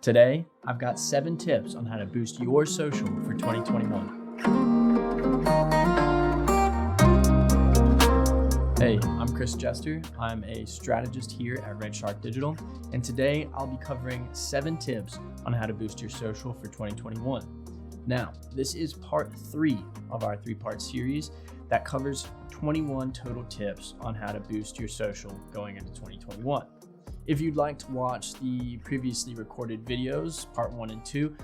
Today, I've got 7 tips on how to boost your social for 2021. Hey, I'm Chris Jester. I'm a strategist here at Red Shark Digital, and today I'll be covering 7 tips on how to boost your social for 2021. Now, this is part 3 of our 3-part series that covers 21 total tips on how to boost your social going into 2021. If you'd like to watch the previously recorded videos, part 1 and 2,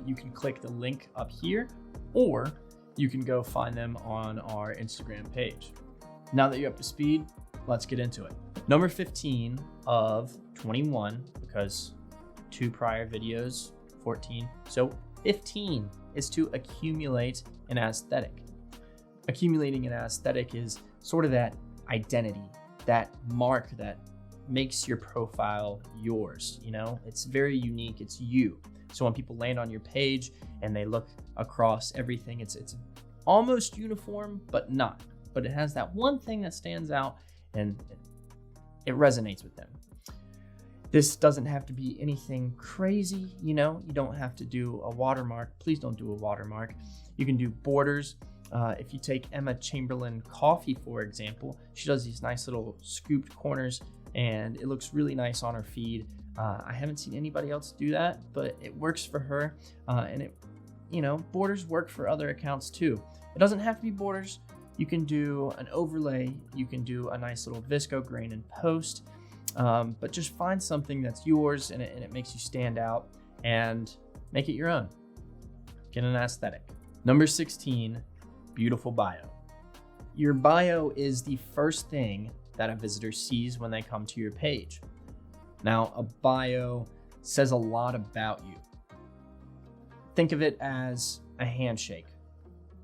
you can click the link up here, or you can go find them on our Instagram page. Now that you're up to speed, let's get into it. Number 15 of 21, because 2 prior videos, 14, so 15 is to accumulate an aesthetic. Accumulating an aesthetic is sort of that identity, that mark that makes your profile yours. You know, it's very unique, it's you. So when people land on your page and they look across everything, it's almost uniform, but not. But it has that one thing that stands out and it resonates with them. This doesn't have to be anything crazy, you know, you don't have to do a watermark. Please don't do a watermark. You can do borders. If you take Emma Chamberlain Coffee, for example, she does these nice little scooped corners and it looks really nice on her feed. I haven't seen anybody else do that, but it works for her. And it, you know, borders work for other accounts too. It doesn't have to be borders. You can do an overlay. You can do a nice little visco grain and post, but just find something that's yours and it makes you stand out and make it your own. Get an aesthetic. Number 16, beautiful bio. Your bio is the first thing that a visitor sees when they come to your page. Now, a bio says a lot about you. Think of it as a handshake.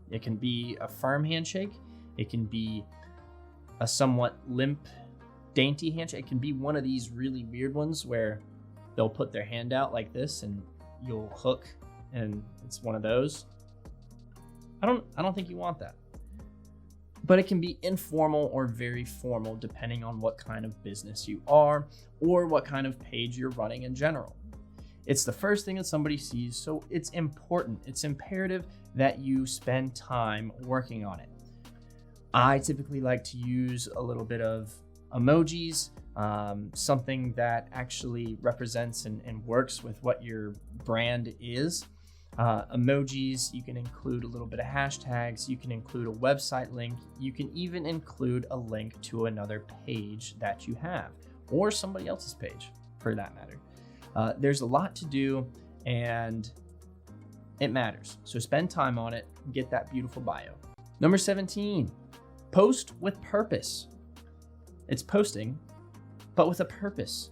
It can be a firm handshake. It can be a somewhat limp, dainty handshake. It can be one of these really weird ones where they'll put their hand out like this and you'll hook and it's one of those. I don't think you want that. But it can be informal or very formal depending on what kind of business you are or what kind of page you're running in general. It's the first thing that somebody sees, so it's important. It's imperative that you spend time working on it. I typically like to use a little bit of emojis, something that actually represents and works with what your brand is. Emojis, you can include a little bit of hashtags, you can include a website link, you can even include a link to another page that you have, or somebody else's page for that matter. There's a lot to do and it matters. So spend time on it, get that beautiful bio. Number 17, post with purpose. It's posting, but with a purpose.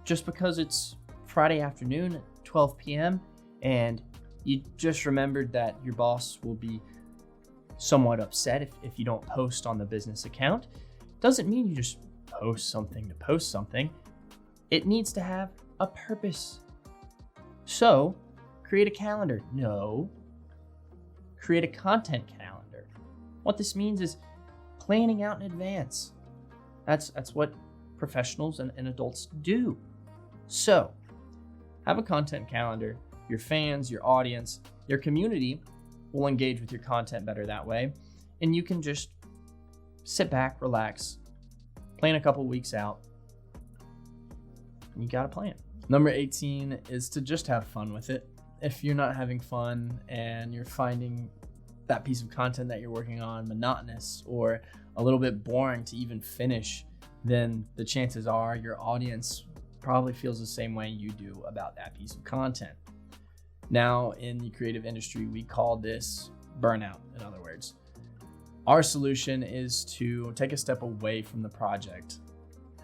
Just because it's Friday afternoon at 12 p.m. and you just remembered that your boss will be somewhat upset if you don't post on the business account, doesn't mean you just post something to post something. It needs to have a purpose. So, create a calendar. No. Create a content calendar. What this means is planning out in advance. That's what professionals and adults do. So, have a content calendar. Your fans, your audience, your community will engage with your content better that way. And you can just sit back, relax, plan a couple weeks out, and you got a plan. Number 18 is to just have fun with it. If you're not having fun and you're finding that piece of content that you're working on monotonous or a little bit boring to even finish, then the chances are your audience probably feels the same way you do about that piece of content. Now, in the creative industry, we call this burnout, in other words. Our solution is to take a step away from the project.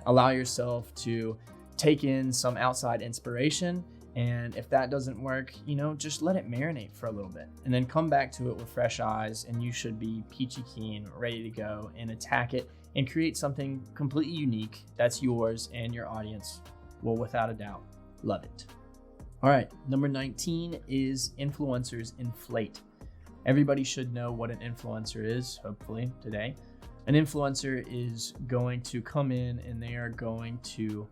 Allow yourself to take in some outside inspiration, and if that doesn't work, you know, just let it marinate for a little bit and then come back to it with fresh eyes, and you should be peachy keen, ready to go and attack it and create something completely unique that's yours and your audience will, without a doubt, love it. All right, number 19 is influencers inflate. Everybody should know what an influencer is, hopefully today. An influencer is going to come in and they are going to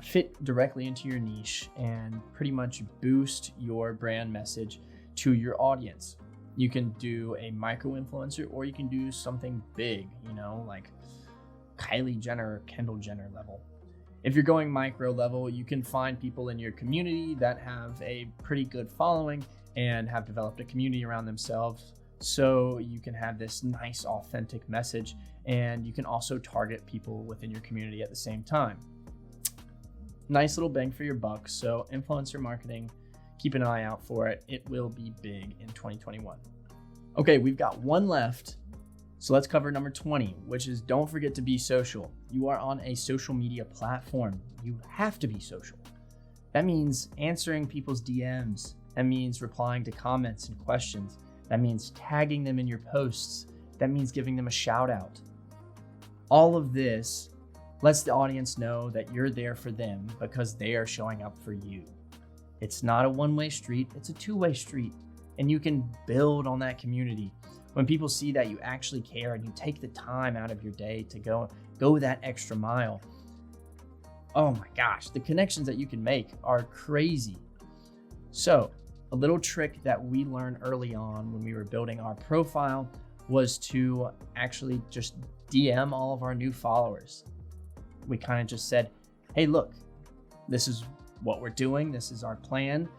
fit directly into your niche and pretty much boost your brand message to your audience. You can do a micro influencer, or you can do something big, like Kylie Jenner or Kendall Jenner level. If you're going micro level, you can find people in your community that have a pretty good following and have developed a community around themselves. So you can have this nice, authentic message, and you can also target people within your community at the same time. Nice little bang for your buck. So influencer marketing, keep an eye out for it. It will be big in 2021. Okay, we've got one left. So let's cover number 20, which is don't forget to be social. You are on a social media platform. You have to be social. That means answering people's DMs. That means replying to comments and questions. That means tagging them in your posts. That means giving them a shout out. All of this lets the audience know that you're there for them because they are showing up for you. It's not a one-way street, it's a two-way street, and you can build on that community. When people see that you actually care and you take the time out of your day to go that extra mile, oh my gosh, the connections that you can make are crazy. So a little trick that we learned early on when we were building our profile was to actually just DM all of our new followers. We kind of just said, hey, look, this is what we're doing. This is our plan.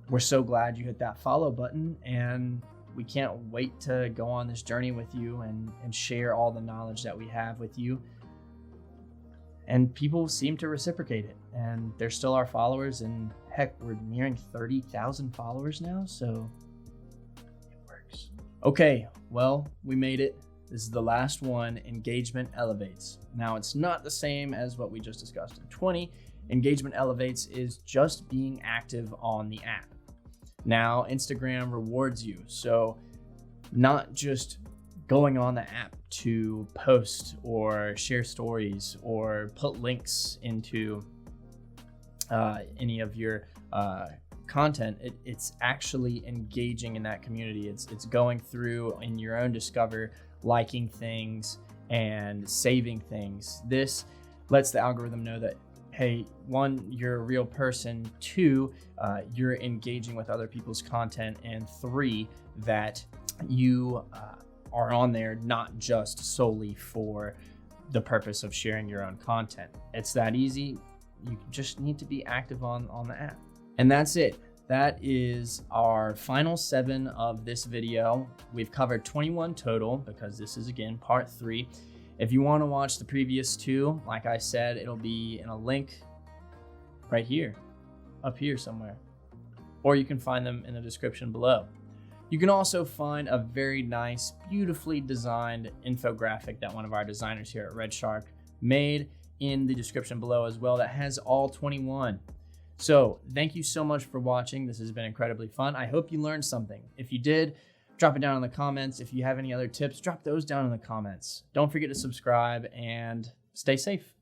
We're so glad you hit that follow button, and we can't wait to go on this journey with you and share all the knowledge that we have with you. And people seem to reciprocate it, and they're still our followers. And heck, we're nearing 30,000 followers now, so it works. Okay, well, we made it. This is the last one, engagement elevates. Now, it's not the same as what we just discussed in 20. Engagement elevates is just being active on the app. Now, Instagram rewards you, so not just going on the app to post or share stories or put links into any of your content. It's actually engaging in that community. It's going through in your own Discover, liking things and saving things. This lets the algorithm know that, hey, one, you're a real person, two, you're engaging with other people's content, and three, that you are on there not just solely for the purpose of sharing your own content. It's that easy. You just need to be active on the app. And that's it. That is our final 7 of this video. We've covered 21 total because this is, again, part 3. If you want to watch the previous 2, like I said, it'll be in a link right here, up here somewhere, or you can find them in the description below. You can also find a very nice, beautifully designed infographic that one of our designers here at Red Shark made in the description below as well that has all 21. So thank you so much for watching. This has been incredibly fun. I hope you learned something. If you did, drop it down in the comments. If you have any other tips, drop those down in the comments. Don't forget to subscribe and stay safe.